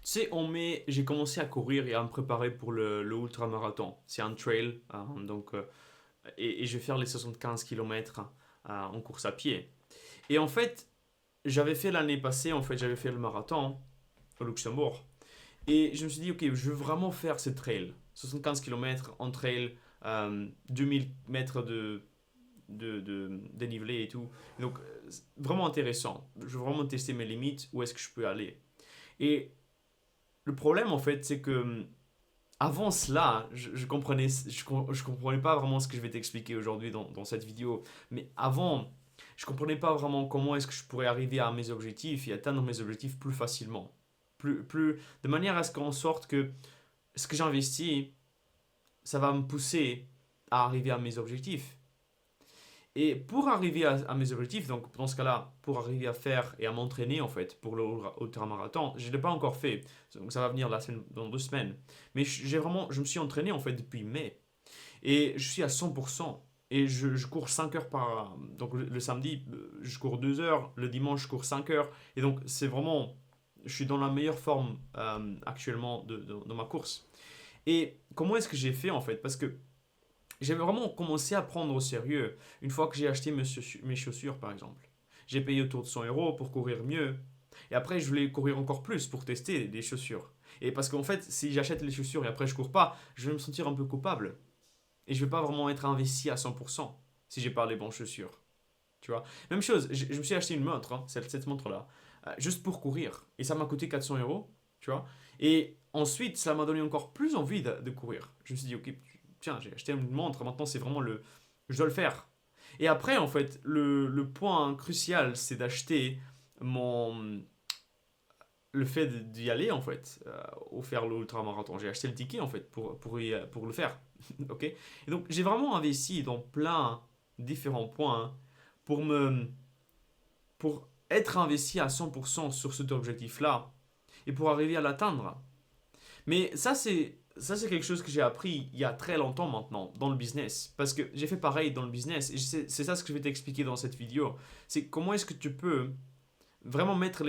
sais, j'ai commencé à courir et à me préparer pour le ultramarathon. C'est un trail, et je vais faire les 75 km en course à pied. Et en fait, j'avais fait l'année passée, en fait, j'avais fait le marathon au Luxembourg. Et je me suis dit, ok, je veux vraiment faire ce trail. 75 km en trail, 2000 mètres de dénivelé et tout. Donc, vraiment intéressant. Je veux vraiment tester mes limites, où est-ce que je peux aller. Et le problème, en fait, c'est que avant cela, je comprenais pas vraiment ce que je vais t'expliquer aujourd'hui dans cette vidéo. Mais avant, je comprenais pas vraiment comment est-ce que je pourrais arriver à mes objectifs et atteindre mes objectifs plus facilement. De manière à ce qu'en sorte que ce que j'investis, ça va me pousser à arriver à mes objectifs. Et pour arriver à mes objectifs, donc dans ce cas-là, pour arriver à faire et à m'entraîner en fait pour le ultramarathon, je ne l'ai pas encore fait, donc ça va venir dans 2 semaines. Mais je me suis entraîné en fait depuis mai et je suis à 100%. Et je cours 5 heures Donc le samedi, je cours 2 heures, le dimanche, je cours 5 heures. Et donc c'est vraiment. Je suis dans la meilleure forme actuellement dans ma course. Et comment est-ce que j'ai fait en fait? Parce que j'ai vraiment commencé à prendre au sérieux une fois que j'ai acheté mes chaussures, par exemple. J'ai payé autour de 100 euros pour courir mieux. Et après, je voulais courir encore plus pour tester des chaussures. Et parce qu'en fait, si j'achète les chaussures et après je cours pas, je vais me sentir un peu coupable. Et je vais pas vraiment être investi à 100% si j'ai pas les bonnes chaussures. Tu vois. Même chose, je me suis acheté une montre, hein, cette montre-là, juste pour courir. Et ça m'a coûté 400 euros. Tu vois. Et ensuite, ça m'a donné encore plus envie de courir. Je me suis dit, ok, tiens, j'ai acheté une montre, maintenant c'est vraiment le. Je dois le faire. Et après, en fait, le point crucial, c'est d'acheter mon. Le fait d'y aller, en fait, au faire l'ultramarathon. J'ai acheté le ticket, en fait, pour le faire. Ok. Et donc, j'ai vraiment investi dans plein différents points pour me. Pour être investi à 100% sur cet objectif-là et pour arriver à l'atteindre. Mais ça c'est quelque chose que j'ai appris il y a très longtemps maintenant dans le business. Parce que j'ai fait pareil dans le business. Et c'est ça ce que je vais t'expliquer dans cette vidéo. C'est comment est-ce que tu peux vraiment mettre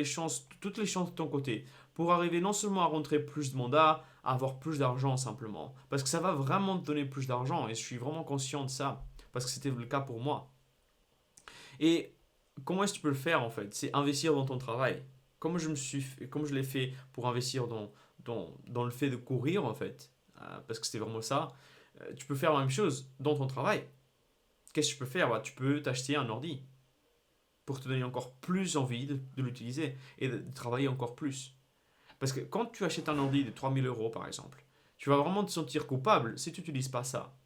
toutes les chances de ton côté pour arriver non seulement à rentrer plus de mandats, à avoir plus d'argent simplement. Parce que ça va vraiment te donner plus d'argent. Et je suis vraiment conscient de ça. Parce que c'était le cas pour moi. Et comment est-ce que tu peux le faire en fait? C'est investir dans ton travail. Comme je l'ai fait pour investir dans le fait de courir en fait, parce que c'était vraiment ça, tu peux faire la même chose dans ton travail. Qu'est-ce que tu peux faire? Bah, tu peux t'acheter un ordi pour te donner encore plus envie de l'utiliser et de travailler encore plus. Parce que quand tu achètes un ordi de 3000 € par exemple, tu vas vraiment te sentir coupable si tu n'utilises pas ça.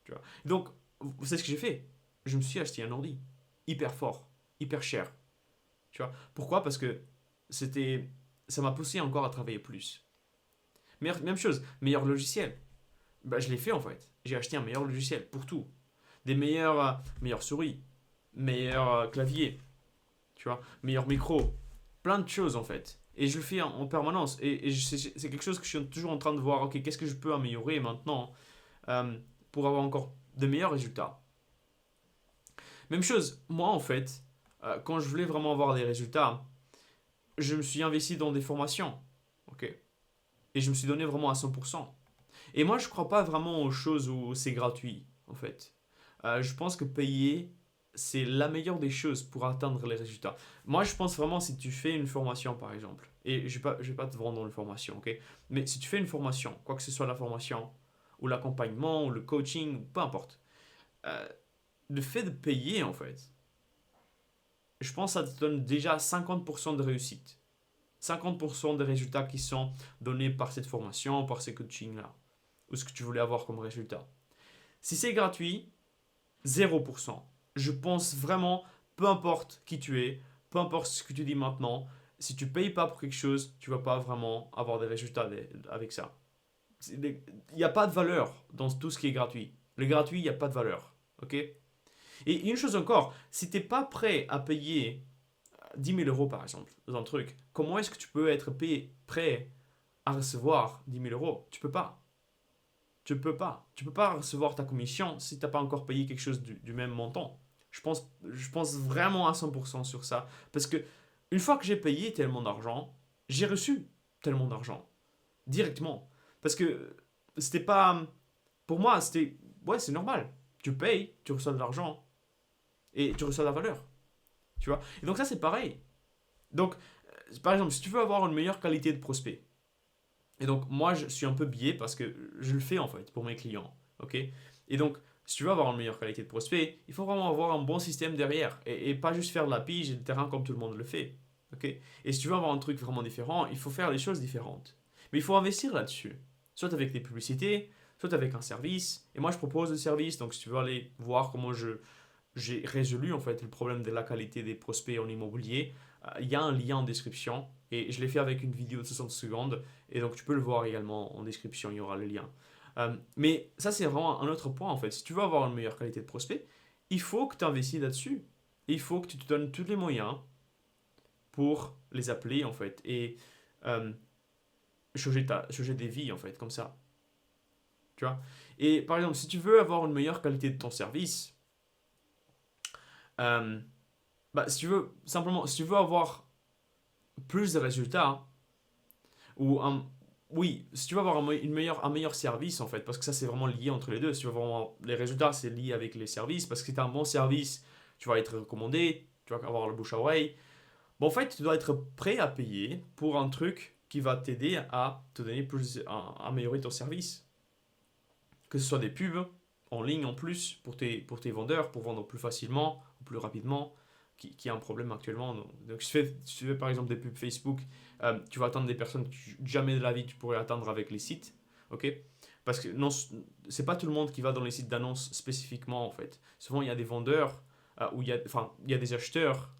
Tu vois. Donc, c'est ce que j'ai fait. Je me suis acheté un ordi hyper fort, hyper cher. Tu vois. Pourquoi? Parce que c'était, ça m'a poussé encore à travailler plus. Même chose, meilleur logiciel. Bah, je l'ai fait en fait. J'ai acheté un meilleur logiciel pour tout. Meilleures souris, meilleurs claviers, tu vois, meilleur micro, plein de choses en fait. Et je le fais en permanence. Et c'est quelque chose que je suis toujours en train de voir. Ok, qu'est-ce que je peux améliorer maintenant euh, pour avoir encore de meilleurs résultats. Même chose, moi en fait, quand je voulais vraiment avoir des résultats, je me suis investi dans des formations. Ok. Et je me suis donné vraiment à 100%. Et moi, je ne crois pas vraiment aux choses où c'est gratuit, en fait. Je pense que payer, c'est la meilleure des choses pour atteindre les résultats. Moi, je pense vraiment si tu fais une formation, par exemple, et je vais pas te vendre une formation, ok? Mais si tu fais une formation, quoi que ce soit la formation, ou l'accompagnement, ou le coaching, peu importe, euh, le fait de payer, en fait, je pense que ça te donne déjà 50% de réussite. 50% des résultats qui sont donnés par cette formation, par ces coachings-là, ou ce que tu voulais avoir comme résultat. Si c'est gratuit, 0%. Je pense vraiment, peu importe qui tu es, peu importe ce que tu dis maintenant, si tu ne payes pas pour quelque chose, tu ne vas pas vraiment avoir des résultats avec ça. Il n'y a pas de valeur dans tout ce qui est gratuit. Le gratuit, il n'y a pas de valeur. Ok? Et une chose encore, si tu n'es pas prêt à payer 10 000 € par exemple dans un truc, comment est-ce que tu peux être prêt à recevoir 10 000 €? Tu peux pas. Tu peux pas. Tu peux pas recevoir ta commission si tu n'as pas encore payé quelque chose du même montant. Je pense vraiment à 100% sur ça. Parce que une fois que j'ai payé tellement d'argent, j'ai reçu tellement d'argent. Directement. Parce que c'était pas... Pour moi, c'était... Ouais, c'est normal. Tu payes, tu reçois de l'argent et tu reçois de la valeur. Tu vois? Et donc ça, c'est pareil. Donc, par exemple, si tu veux avoir une meilleure qualité de prospect, et donc moi, je suis un peu biais parce que je le fais en fait pour mes clients. Ok? Et donc, si tu veux avoir une meilleure qualité de prospect, il faut vraiment avoir un bon système derrière et pas juste faire de la pige et le terrain comme tout le monde le fait. Ok? Et si tu veux avoir un truc vraiment différent, il faut faire des choses différentes. Mais il faut investir là-dessus. Soit avec des publicités, soit avec un service. Et moi, je propose des services. Donc, si tu veux aller voir comment j'ai résolu en fait le problème de la qualité des prospects en immobilier, il y a un lien en description et je l'ai fait avec une vidéo de 60 secondes et donc tu peux le voir également en description, il y aura le lien. Mais ça c'est vraiment un autre point en fait. Si tu veux avoir une meilleure qualité de prospect, il faut que tu investisses là-dessus. Il faut que tu te donnes tous les moyens pour les appeler en fait et euh, changer des vies en fait comme ça. Tu vois? Et par exemple, si tu veux avoir une meilleure qualité de ton service, euh, bah, si tu veux, simplement, si tu veux avoir plus de résultats, ou un, oui, si tu veux avoir un meilleur service, en fait, parce que ça, c'est vraiment lié entre les deux. Si tu veux vraiment, les résultats, c'est lié avec les services, parce que si tu as un bon service, tu vas être recommandé, tu vas avoir le bouche à oreille. Bon, en fait, tu dois être prêt à payer pour un truc qui va t'aider à te donner plus, à améliorer ton service. Que ce soit des pubs en ligne en plus pour tes vendeurs, pour vendre plus facilement, plus rapidement, qui a un problème actuellement. Donc, si tu fais par exemple des pubs Facebook, tu vas atteindre des personnes que jamais de la vie tu pourrais atteindre avec les sites. Ok? Parce que non, c'est pas tout le monde qui va dans les sites d'annonces spécifiquement en fait. Souvent il y a des vendeurs, ou il y a des acheteurs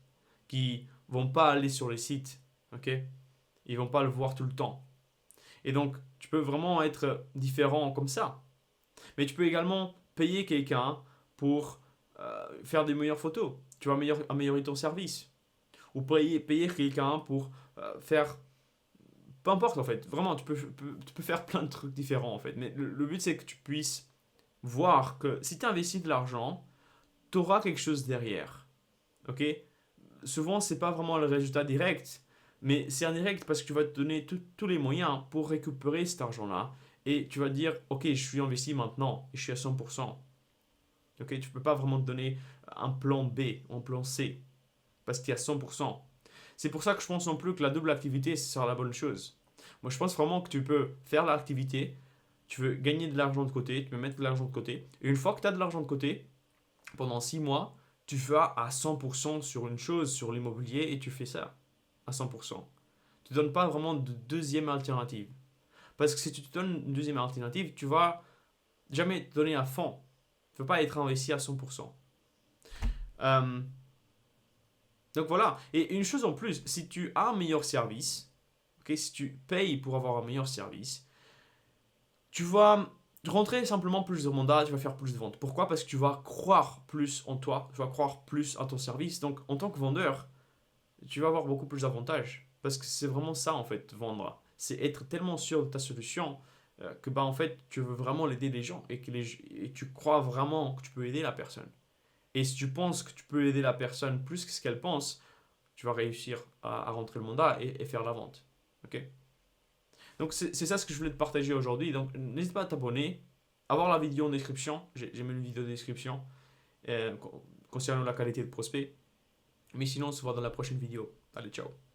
qui vont pas aller sur les sites. Ok? Ils vont pas le voir tout le temps. Et donc tu peux vraiment être différent comme ça. Mais tu peux également payer quelqu'un pour faire des meilleures photos. Tu vas améliorer ton service. Ou payer quelqu'un pour faire... Peu importe en fait. Vraiment, tu peux faire plein de trucs différents en fait. Mais le but c'est que tu puisses voir que si tu investis de l'argent, tu auras quelque chose derrière. Ok? Souvent, c'est pas vraiment le résultat direct. Mais c'est indirect parce que tu vas te donner tous les moyens pour récupérer cet argent-là. Et tu vas dire, ok, je suis investi maintenant et je suis à 100%. Ok, tu peux pas vraiment te donner un plan B ou un plan C parce qu'il y a 100%. C'est pour ça que je pense non plus que la double activité, ce sera la bonne chose. Moi, je pense vraiment que tu peux faire l'activité, tu veux gagner de l'argent de côté, tu peux mettre de l'argent de côté. Et une fois que tu as de l'argent de côté, pendant 6 mois, tu vas à 100% sur une chose, sur l'immobilier, et tu fais ça à 100%. Tu ne donnes pas vraiment de deuxième alternative. Parce que si tu te donnes une deuxième alternative, tu vas jamais te donner à fond. Tu ne peux pas être investi à 100%. Euh, donc voilà. Et une chose en plus, si tu as un meilleur service, okay, si tu payes pour avoir un meilleur service, tu vas rentrer simplement plus de mandats, tu vas faire plus de ventes. Pourquoi? Parce que tu vas croire plus en toi, tu vas croire plus à ton service. Donc en tant que vendeur, tu vas avoir beaucoup plus d'avantages. Parce que c'est vraiment ça en fait, vendre. C'est être tellement sûr de ta solution que bah, en fait, tu veux vraiment aider les gens et tu crois vraiment que tu peux aider la personne. Et si tu penses que tu peux aider la personne plus que ce qu'elle pense, tu vas réussir à rentrer le mandat et faire la vente. Ok? Donc c'est ça ce que je voulais te partager aujourd'hui. Donc n'hésite pas à t'abonner, à voir la vidéo en description. J'ai mis une vidéo en description euh, concernant la qualité de prospect. Mais sinon, on se voit dans la prochaine vidéo. Allez, ciao.